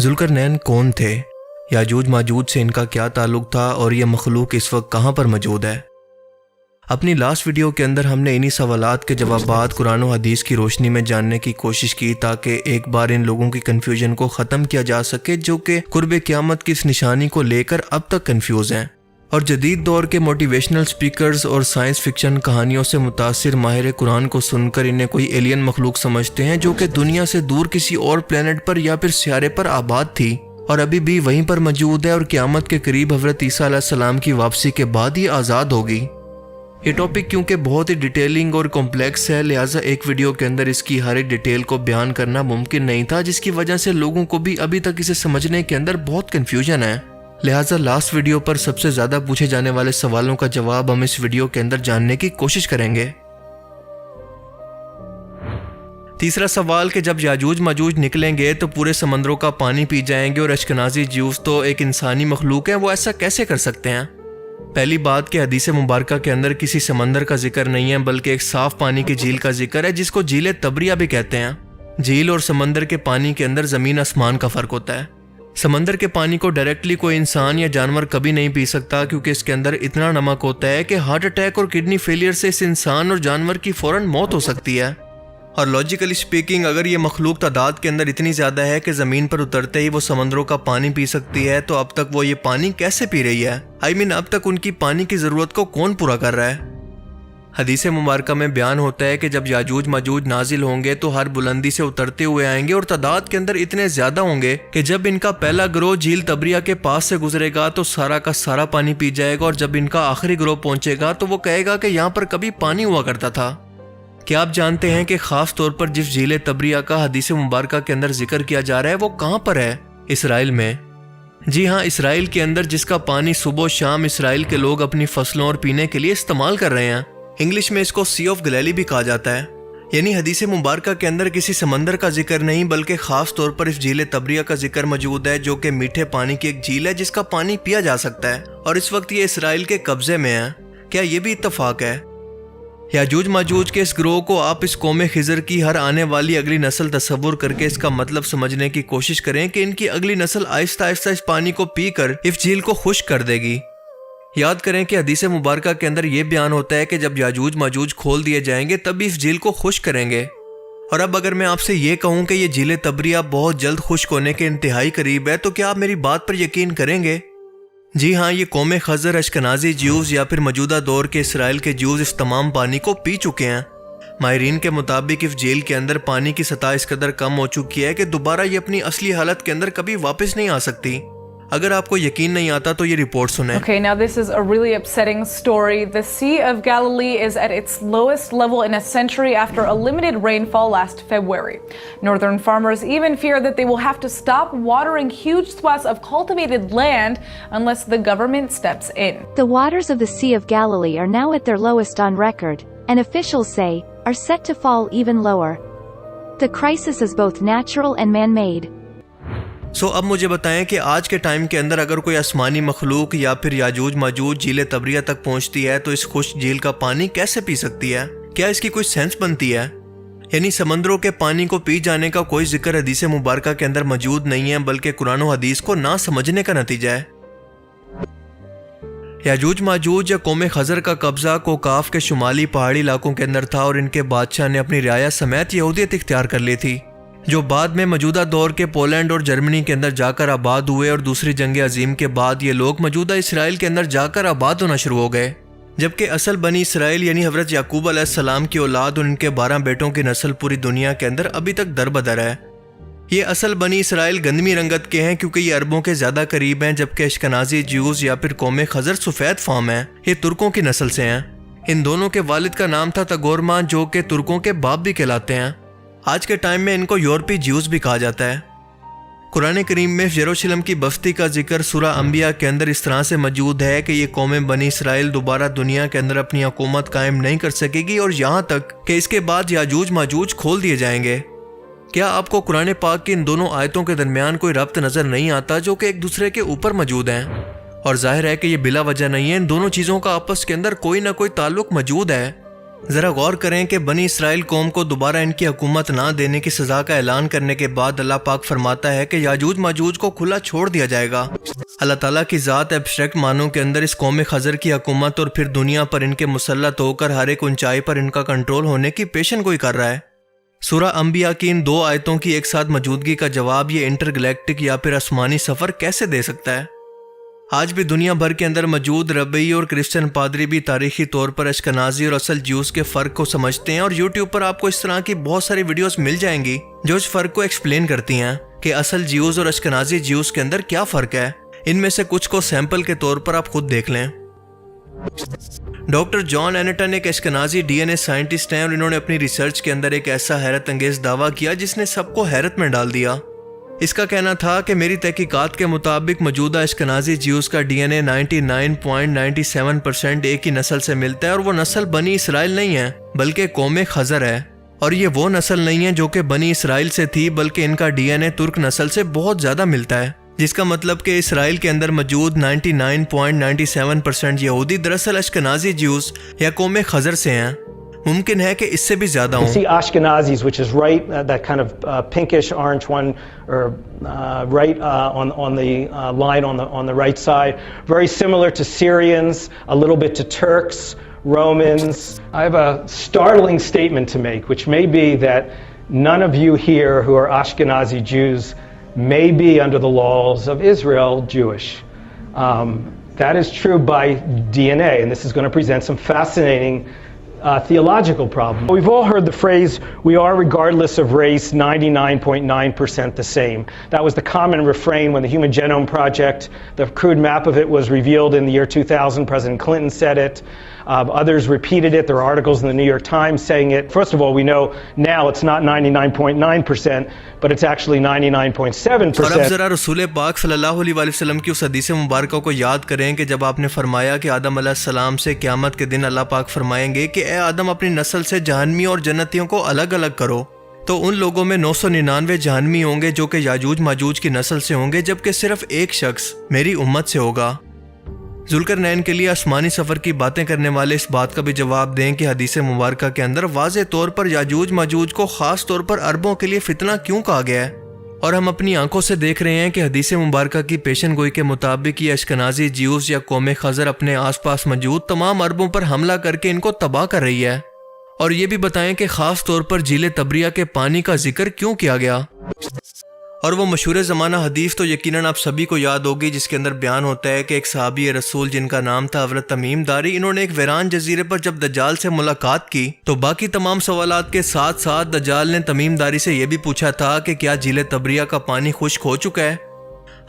ذوالقرنین کون تھے؟ یاجوج ماجوج سے ان کا کیا تعلق تھا اور یہ مخلوق اس وقت کہاں پر موجود ہے؟ اپنی لاسٹ ویڈیو کے اندر ہم نے انہی سوالات کے جوابات قرآن و حدیث کی روشنی میں جاننے کی کوشش کی تاکہ ایک بار ان لوگوں کی کنفیوژن کو ختم کیا جا سکے جو کہ قرب قیامت کی اس نشانی کو لے کر اب تک کنفیوز ہیں، اور جدید دور کے موٹیویشنل سپیکرز اور سائنس فکشن کہانیوں سے متاثر ماہر قرآن کو سن کر انہیں کوئی ایلین مخلوق سمجھتے ہیں جو کہ دنیا سے دور کسی اور پلینٹ پر یا پھر سیارے پر آباد تھی اور ابھی بھی وہیں پر موجود ہے اور قیامت کے قریب حضرت عیسیٰ علیہ السلام کی واپسی کے بعد ہی آزاد ہوگی۔ یہ ٹاپک کیونکہ بہت ہی ڈیٹیلنگ اور کمپلیکس ہے، لہٰذا ایک ویڈیو کے اندر اس کی ہر ایک ڈیٹیل کو بیان کرنا ممکن نہیں تھا، جس کی وجہ سے لوگوں کو بھی ابھی تک اسے سمجھنے کے اندر بہت کنفیوژن ہے۔ لہٰذا لاسٹ ویڈیو پر سب سے زیادہ پوچھے جانے والے سوالوں کا جواب ہم اس ویڈیو کے اندر جاننے کی کوشش کریں گے۔ تیسرا سوال کہ جب یاجوج ماجوج نکلیں گے تو پورے سمندروں کا پانی پی جائیں گے اور اشکنازی جیوز تو ایک انسانی مخلوق ہیں، وہ ایسا کیسے کر سکتے ہیں؟ پہلی بات کہ حدیث مبارکہ کے اندر کسی سمندر کا ذکر نہیں ہے بلکہ ایک صاف پانی کی جھیل کا ذکر ہے جس کو جھیل تبریہ بھی کہتے ہیں۔ جھیل اور سمندر کے پانی کے اندر زمین آسمان کا فرق ہوتا ہے۔ سمندر کے پانی کو ڈائریکٹلی کوئی انسان یا جانور کبھی نہیں پی سکتا کیونکہ اس کے اندر اتنا نمک ہوتا ہے کہ ہارٹ اٹیک اور کڈنی فیلئر سے اس انسان اور جانور کی فوراً موت ہو سکتی ہے۔ اور لاجیکلی سپیکنگ اگر یہ مخلوق تعداد کے اندر اتنی زیادہ ہے کہ زمین پر اترتے ہی وہ سمندروں کا پانی پی سکتی ہے تو اب تک وہ یہ پانی کیسے پی رہی ہے؟ اب تک ان کی پانی کی ضرورت کو کون پورا کر رہا ہے؟ حدیث مبارکہ میں بیان ہوتا ہے کہ جب یاجوج ماجوج نازل ہوں گے تو ہر بلندی سے اترتے ہوئے آئیں گے اور تعداد کے اندر اتنے زیادہ ہوں گے کہ جب ان کا پہلا گروہ جھیل تبریہ کے پاس سے گزرے گا تو سارا کا سارا پانی پی جائے گا، اور جب ان کا آخری گروہ پہنچے گا تو وہ کہے گا کہ یہاں پر کبھی پانی ہوا کرتا تھا۔ کیا آپ جانتے ہیں کہ خاص طور پر جس جھیل تبریہ کا حدیث مبارکہ کے اندر ذکر کیا جا رہا ہے وہ کہاں پر ہے؟ اسرائیل میں۔ جی ہاں، اسرائیل کے اندر، جس کا پانی صبح و شام اسرائیل کے لوگ اپنی فصلوں اور پینے کے لیے استعمال کر رہے ہیں۔ انگلش میں اس کو سی آف گلیلی بھی کہا جاتا ہے۔ یعنی حدیث مبارکہ کے اندر کسی سمندر کا ذکر نہیں بلکہ خاص طور پر اس جھیل تبریہ کا ذکر موجود ہے جو کہ میٹھے پانی کی ایک جھیل ہے جس کا پانی پیا جا سکتا ہے، اور اس وقت یہ اسرائیل کے قبضے میں ہے۔ کیا یہ بھی اتفاق ہے؟ یاجوج ماجوج کے اس گروہ کو آپ اس قوم خضر کی ہر آنے والی اگلی نسل تصور کر کے اس کا مطلب سمجھنے کی کوشش کریں کہ ان کی اگلی نسل آہستہ آہستہ اس پانی کو پی کر اس جھیل کو خشک کر دے گی۔ یاد کریں کہ حدیث مبارکہ کے اندر یہ بیان ہوتا ہے کہ جب یاجوج ماجوج کھول دیے جائیں گے تب اس جھیل کو خشک کریں گے۔ اور اب اگر میں آپ سے یہ کہوں کہ یہ جھیل تبریہ بہت جلد خشک ہونے کے انتہائی قریب ہے تو کیا آپ میری بات پر یقین کریں گے؟ جی ہاں، یہ قوم خضر، اشکنازی جیوز یا پھر موجودہ دور کے اسرائیل کے جیوز اس تمام پانی کو پی چکے ہیں۔ ماہرین کے مطابق اس جھیل کے اندر پانی کی سطح اس قدر کم ہو چکی ہے کہ دوبارہ یہ اپنی اصلی حالت کے اندر کبھی واپس نہیں آ سکتی۔ اگر آپ کو یقین نہیں آتا تو یہ رپورٹ سنیں۔ Okay, now this is a really upsetting story. The Sea of Galilee is at its lowest level in a century after a limited rainfall last February. Northern farmers even fear that they will have to stop watering huge swaths of cultivated land unless the government steps in. The waters of the Sea of Galilee are now at their lowest on record, and officials say, are set to fall even lower. The crisis is both natural and man-made. اب مجھے بتائیں کہ آج کے time کے اندر اگر کوئی آسمانی مخلوق یا پھر یاجوج ماجوج جھیل تبریہ تک پہنچتی ہے تو اس خشک جھیل کا پانی کیسے پی سکتی ہے؟ کیا اس کی کوئی سینس بنتی ہے؟ یعنی سمندروں کے پانی کو پی جانے کا کوئی ذکر حدیث مبارکہ کے اندر موجود نہیں ہے بلکہ قرآن و حدیث کو نہ سمجھنے کا نتیجہ ہے۔ یاجوج ماجوج یا قوم خضر کا قبضہ کوکاف کے شمالی پہاڑی علاقوں کے اندر تھا، اور ان کے بادشاہ نے اپنی رعایا سمیت یہودیت اختیار کر لی تھی، جو بعد میں موجودہ دور کے پولینڈ اور جرمنی کے اندر جا کر آباد ہوئے، اور دوسری جنگ عظیم کے بعد یہ لوگ موجودہ اسرائیل کے اندر جا کر آباد ہونا شروع ہو گئے، جبکہ اصل بنی اسرائیل یعنی حضرت یعقوب علیہ السلام کی اولاد اور ان کے 12 بیٹوں کی نسل پوری دنیا کے اندر ابھی تک در بدر ہے۔ یہ اصل بنی اسرائیل گندمی رنگت کے ہیں کیونکہ یہ عربوں کے زیادہ قریب ہیں، جبکہ اشکنازی جیوز یا پھر قوم خضر سفید فام ہیں، یہ ترکوں کی نسل سے ہیں۔ ان دونوں کے والد کا نام تھا تگورما جو کہ ترکوں کے باپ بھی کہلاتے ہیں۔ آج کے ٹائم میں ان کو یورپی جیوز بھی کہا جاتا ہے۔ قرآن کریم میں یروشلم کی بستی کا ذکر سورہ انبیاء کے اندر اس طرح سے موجود ہے کہ یہ قوم بنی اسرائیل دوبارہ دنیا کے اندر اپنی حکومت قائم نہیں کر سکے گی، اور یہاں تک کہ اس کے بعد یاجوج ماجوج کھول دیے جائیں گے۔ کیا آپ کو قرآن پاک کی ان دونوں آیتوں کے درمیان کوئی ربط نظر نہیں آتا جو کہ ایک دوسرے کے اوپر موجود ہیں؟ اور ظاہر ہے کہ یہ بلا وجہ نہیں ہے، ان دونوں چیزوں کا آپس کے اندر کوئی نہ کوئی تعلق موجود ہے۔ ذرا غور کریں کہ بنی اسرائیل قوم کو دوبارہ ان کی حکومت نہ دینے کی سزا کا اعلان کرنے کے بعد اللہ پاک فرماتا ہے کہ یاجوج ماجوج کو کھلا چھوڑ دیا جائے گا۔ اللہ تعالیٰ کی ذات ایبسٹریکٹ معنوں کے اندر اس قوم خضر کی حکومت اور پھر دنیا پر ان کے مسلط ہو کر ہر ایک اونچائی پر ان کا کنٹرول ہونے کی پیشن گوئی کر رہا ہے۔ سورہ انبیاء کی ان 2 آیتوں کی ایک ساتھ موجودگی کا جواب یہ انٹر گلیکٹک یا پھر آسمانی سفر کیسے دے سکتا ہے؟ آج بھی دنیا بھر کے اندر موجود ربعی اور کرسچن پادری بھی تاریخی طور پر اشکنازی اور اصل جیوز کے فرق کو سمجھتے ہیں، اور یوٹیوب پر آپ کو اس طرح کی بہت ساری ویڈیوز مل جائیں گی جو اس فرق کو ایکسپلین کرتی ہیں کہ اصل جیوز اور اشکنازی جیوز کے اندر کیا فرق ہے۔ ان میں سے کچھ کو سیمپل کے طور پر آپ خود دیکھ لیں۔ ڈاکٹر جان اینٹن ایک اشکنازی ڈی این اے سائنٹسٹ ہیں، اور انہوں نے اپنی ریسرچ کے اندر ایک ایسا حیرت انگیز دعویٰ کیا جس نے سب کو حیرت میں ڈال دیا۔ اس کا کہنا تھا کہ میری تحقیقات کے مطابق موجودہ اشکنازی جیوز کا ڈی این اے 99.97% ایک ہی نسل سے ملتا ہے، اور وہ نسل بنی اسرائیل نہیں ہے بلکہ قوم خضر ہے، اور یہ وہ نسل نہیں ہے جو کہ بنی اسرائیل سے تھی، بلکہ ان کا ڈی این اے ترک نسل سے بہت زیادہ ملتا ہے، جس کا مطلب کہ اسرائیل کے اندر موجود 99.97% یہودی دراصل اشکنازی جیوز یا قوم خضر سے ہیں۔ ممکن ہے کہ اس سے بھی زیادہ ہوں۔ You see Ashkenazis, which is right, that kind of pinkish orange one, or right on the line on the right side, very similar to Syrians, a little bit to Turks, Romans. I have a startling statement to make, which may be that none of you here who are Ashkenazi Jews may be under the laws of Israel Jewish. That is true by DNA, and this is going to present some fascinating theological problem. We've all heard the phrase, we are regardless of race 99.9% the same. That was the common refrain when the Human Genome Project, the crude map of it was revealed in the year 2000. President Clinton said it. Others repeated it. There are articles in the New York Times saying it. First of all, we know now it's not 99.9%, but it's actually 99.7%. اور اب ذرا رسول پاک صلی اللہ علیہ وآلہ وسلم کی اس حدیث مبارکہ کو یاد کریں کہ جب آپ نے فرمایا کہ آدم علیہ السلام سے قیامت کے دن اللہ پاک فرمائیں گے کہ اے آدم اپنی نسل سے جہنمی اور جنتیوں کو الگ الگ کرو، تو ان لوگوں میں 999 جہنمی ہوں گے جو کہ یاجوج ماجوج کی نسل سے ہوں گے، جبکہ صرف ایک شخص میری امت سے ہوگا۔ ذوالقرنین کے لیے آسمانی سفر کی باتیں کرنے والے اس بات کا بھی جواب دیں کہ حدیث مبارکہ کے اندر واضح طور پر یاجوج ماجوج کو خاص طور پر عربوں کے لیے فتنہ کیوں کہا گیا ہے، اور ہم اپنی آنکھوں سے دیکھ رہے ہیں کہ حدیث مبارکہ کی پیشن گوئی کے مطابق یہ اشکنازی جیوز یا قوم خضر اپنے آس پاس موجود تمام عربوں پر حملہ کر کے ان کو تباہ کر رہی ہے۔ اور یہ بھی بتائیں کہ خاص طور پر جھیل تبریہ کے پانی کا ذکر کیوں کیا گیا۔ اور وہ مشہور زمانہ حدیث تو یقیناً آپ سبھی کو یاد ہوگی جس کے اندر بیان ہوتا ہے کہ ایک صحابی رسول جن کا نام تھا حضرت تمیم داری، انہوں نے ایک ویران جزیرے پر جب دجال سے ملاقات کی تو باقی تمام سوالات کے ساتھ ساتھ دجال نے تمیم داری سے یہ بھی پوچھا تھا کہ کیا جھیل تبریہ کا پانی خشک ہو چکا ہے۔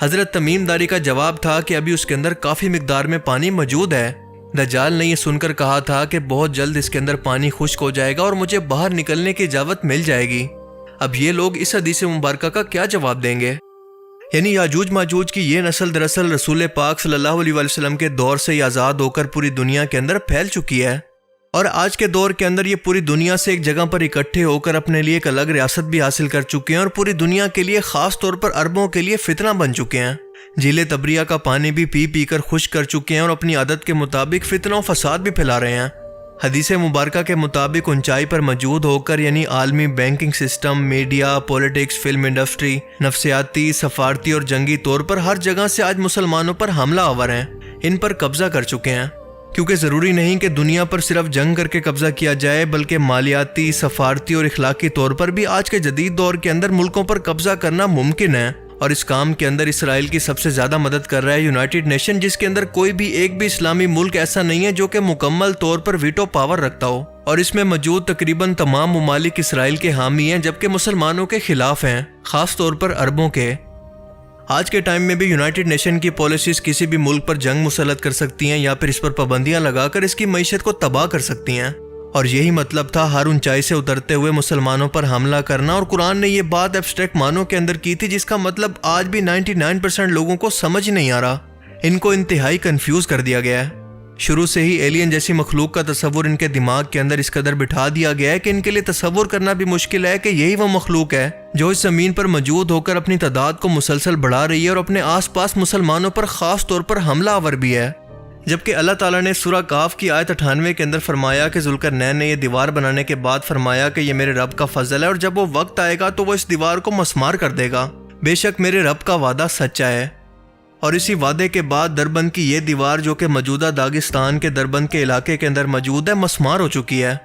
حضرت تمیم داری کا جواب تھا کہ ابھی اس کے اندر کافی مقدار میں پانی موجود ہے۔ دجال نے یہ سن کر کہا تھا کہ بہت جلد اس کے اندر پانی خشک ہو جائے گا اور مجھے باہر نکلنے کی اجازت مل جائے گی۔ اب یہ لوگ اس حدیث مبارکہ کا کیا جواب دیں گے؟ یعنی یاجوج ماجوج کی یہ نسل دراصل رسول پاک صلی اللہ علیہ وآلہ وسلم کے دور سے ہی آزاد ہو کر پوری دنیا کے اندر پھیل چکی ہے، اور آج کے دور کے اندر یہ پوری دنیا سے ایک جگہ پر اکٹھے ہو کر اپنے لیے ایک الگ ریاست بھی حاصل کر چکے ہیں، اور پوری دنیا کے لیے خاص طور پر عربوں کے لیے فتنہ بن چکے ہیں۔ جھیل تبریہ کا پانی بھی پی پی کر خشک کر چکے ہیں اور اپنی عادت کے مطابق فتنہ و فساد بھی پھیلا رہے ہیں۔ حدیث مبارکہ کے مطابق اونچائی پر موجود ہو کر یعنی عالمی banking system, media, politics, film industry, نفسیاتی، سفارتی اور جنگی طور پر ہر جگہ سے آج مسلمانوں پر حملہ آور ہیں، ان پر قبضہ کر چکے ہیں، کیونکہ ضروری نہیں کہ دنیا پر صرف جنگ کر کے قبضہ کیا جائے، بلکہ مالیاتی، سفارتی اور اخلاقی طور پر بھی آج کے جدید دور کے اندر ملکوں پر قبضہ کرنا ممکن ہے۔ اور اس کام کے اندر اسرائیل کی سب سے زیادہ مدد کر رہا ہے یونائٹڈ نیشن، جس کے اندر کوئی بھی ایک بھی اسلامی ملک ایسا نہیں ہے جو کہ مکمل طور پر ویٹو پاور رکھتا ہو، اور اس میں موجود تقریباً تمام ممالک اسرائیل کے حامی ہیں جبکہ مسلمانوں کے خلاف ہیں، خاص طور پر عربوں کے۔ آج کے ٹائم میں بھی یونائٹڈ نیشن کی پالیسیز کسی بھی ملک پر جنگ مسلط کر سکتی ہیں یا پھر اس پر پابندیاں لگا کر اس کی معیشت کو تباہ کر سکتی ہیں، اور یہی مطلب تھا ہر اونچائی سے اترتے ہوئے مسلمانوں پر حملہ کرنا۔ اور قرآن نے یہ بات ایبسٹریکٹ معنوں کے اندر کی تھی جس کا مطلب آج بھی 99% لوگوں کو سمجھ نہیں آ رہا، ان کو انتہائی کنفیوز کر دیا گیا ہے۔ شروع سے ہی ایلین جیسی مخلوق کا تصور ان کے دماغ کے اندر اس قدر بٹھا دیا گیا ہے کہ ان کے لیے تصور کرنا بھی مشکل ہے کہ یہی وہ مخلوق ہے جو اس زمین پر موجود ہو کر اپنی تعداد کو مسلسل بڑھا رہی ہے اور اپنے آس پاس مسلمانوں پر خاص طور پر حملہ آور بھی ہے۔ جبکہ اللہ تعالیٰ نے سورہ کاف کی آیت 98 کے اندر فرمایا کہ ذوالقرنین نے یہ دیوار بنانے کے بعد فرمایا کہ یہ میرے رب کا فضل ہے اور جب وہ وقت آئے گا تو وہ اس دیوار کو مسمار کر دے گا، بے شک میرے رب کا وعدہ سچا ہے۔ اور اسی وعدے کے بعد دربند کی یہ دیوار جو کہ موجودہ داغستان کے دربند کے علاقے کے اندر موجود ہے مسمار ہو چکی ہے۔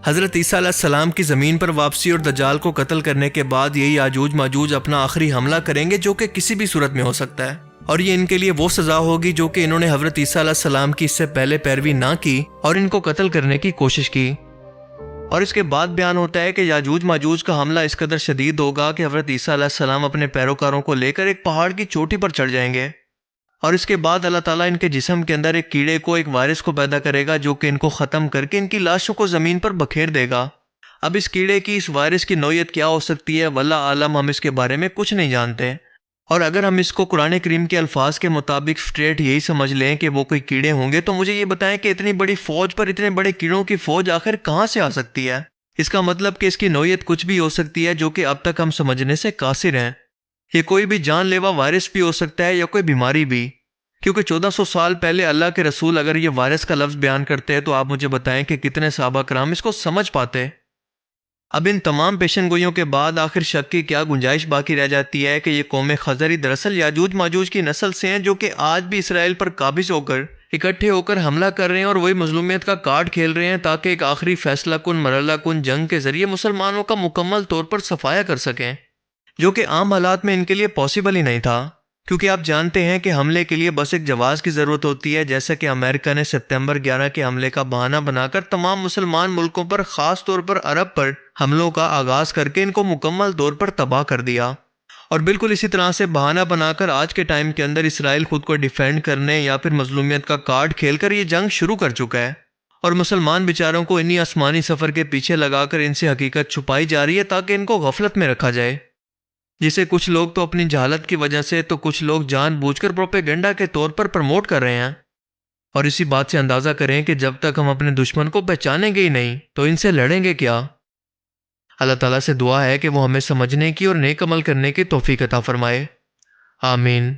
حضرت عیسیٰ علیہ السلام کی زمین پر واپسی اور دجال کو قتل کرنے کے بعد یہی یاجوج ماجوج اپنا آخری حملہ کریں گے جو کہ کسی بھی صورت میں ہو سکتا ہے، اور یہ ان کے لیے وہ سزا ہوگی جو کہ انہوں نے حضرت عیسیٰ علیہ السلام کی اس سے پہلے پیروی نہ کی اور ان کو قتل کرنے کی کوشش کی۔ اور اس کے بعد بیان ہوتا ہے کہ یاجوج ماجوج کا حملہ اس قدر شدید ہوگا کہ حضرت عیسیٰ علیہ السلام اپنے پیروکاروں کو لے کر ایک پہاڑ کی چوٹی پر چڑھ جائیں گے، اور اس کے بعد اللہ تعالیٰ ان کے جسم کے اندر ایک کیڑے کو، ایک وائرس کو پیدا کرے گا جو کہ ان کو ختم کر کے ان کی لاشوں کو زمین پر بکھیر دے گا۔ اب اس کیڑے کی، اس وائرس کی نوعیت کیا ہو سکتی ہے واللہ عالم، ہم اس کے بارے میں کچھ نہیں جانتے، اور اگر ہم اس کو قرآن کریم کے الفاظ کے مطابق اسٹریٹ یہی سمجھ لیں کہ وہ کوئی کیڑے ہوں گے، تو مجھے یہ بتائیں کہ اتنی بڑی فوج پر اتنے بڑے کیڑوں کی فوج آخر کہاں سے آ سکتی ہے؟ اس کا مطلب کہ اس کی نوعیت کچھ بھی ہو سکتی ہے جو کہ اب تک ہم سمجھنے سے قاصر ہیں۔ یہ کوئی بھی جان لیوا وائرس بھی ہو سکتا ہے یا کوئی بیماری بھی، کیونکہ 1400 سال پہلے اللہ کے رسول اگر یہ وائرس کا لفظ بیان کرتے ہیں تو آپ مجھے بتائیں کہ کتنے صحابہ کرام اس کو سمجھ پاتے۔ اب ان تمام پیشن گوئیوں کے بعد آخر شک کی کیا گنجائش باقی رہ جاتی ہے کہ یہ قوم خزری دراصل یاجوج ماجوج کی نسل سے ہیں جو کہ آج بھی اسرائیل پر قابض ہو کر اکٹھے ہو کر حملہ کر رہے ہیں اور وہی مظلومیت کا کارڈ کھیل رہے ہیں تاکہ ایک آخری فیصلہ کن مرحلہ کن جنگ کے ذریعے مسلمانوں کا مکمل طور پر صفایا کر سکیں، جو کہ عام حالات میں ان کے لیے پاسبل ہی نہیں تھا، کیونکہ آپ جانتے ہیں کہ حملے کے لیے بس ایک جواز کی ضرورت ہوتی ہے، جیسا کہ امریکہ نے سپتمبر 11 کے حملے کا بہانہ بنا کر تمام مسلمان ملکوں پر، خاص طور پر عرب پر حملوں کا آغاز کر کے ان کو مکمل طور پر تباہ کر دیا۔ اور بالکل اسی طرح سے بہانہ بنا کر آج کے ٹائم کے اندر اسرائیل خود کو ڈیفینڈ کرنے یا پھر مظلومیت کا کارڈ کھیل کر یہ جنگ شروع کر چکا ہے، اور مسلمان بیچاروں کو انہی آسمانی سفر کے پیچھے لگا کر ان سے حقیقت چھپائی جا رہی ہے تاکہ ان کو غفلت میں رکھا جائے، جسے کچھ لوگ تو اپنی جہالت کی وجہ سے تو کچھ لوگ جان بوجھ کر پروپیگنڈا کے طور پر پروموٹ کر رہے ہیں۔ اور اسی بات سے اندازہ کریں کہ جب تک ہم اپنے دشمن کو پہچانیں گے ہی نہیں تو ان سے لڑیں گے کیا؟ اللہ تعالیٰ سے دعا ہے کہ وہ ہمیں سمجھنے کی اور نیک عمل کرنے کی توفیق عطا فرمائے، آمین۔